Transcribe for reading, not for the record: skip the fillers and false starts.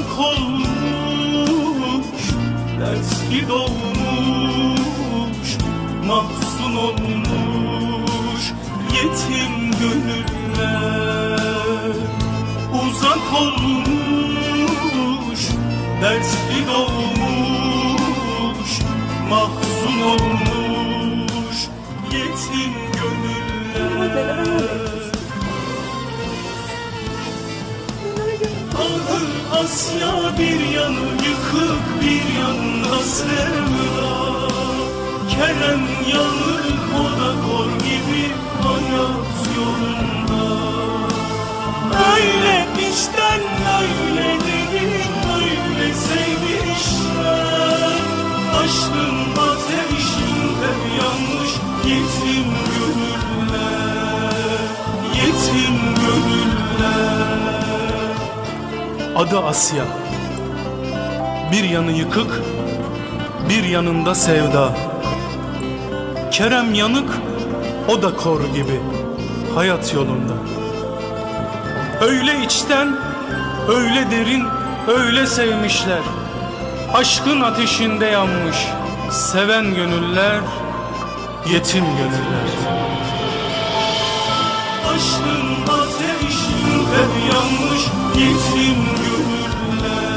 uzak olmuş, dertli doğmuş, mahzun olmuş yetim gönüller. Uzak olmuş, dertli doğmuş, mahzun olmuş yetim gönüller. Ağır Asya bir yanı yıkık, bir yanında sevda. Kerem yanık, o da kor gibi hayat yolunda. Öyle içten, öyle derin, öyle sevmişler. Aşkın ateşinde yanmış yetim gönüller, yetim gönüller. Adı Asya, bir yanı yıkık, bir yanında sevda. Kerem yanık, o da kor gibi hayat yolunda. Öyle içten, öyle derin, öyle sevmişler. Aşkın ateşinde yanmış seven gönüller, yetim gönüller. Aşkın ateşinde yanmış yetim gönüller.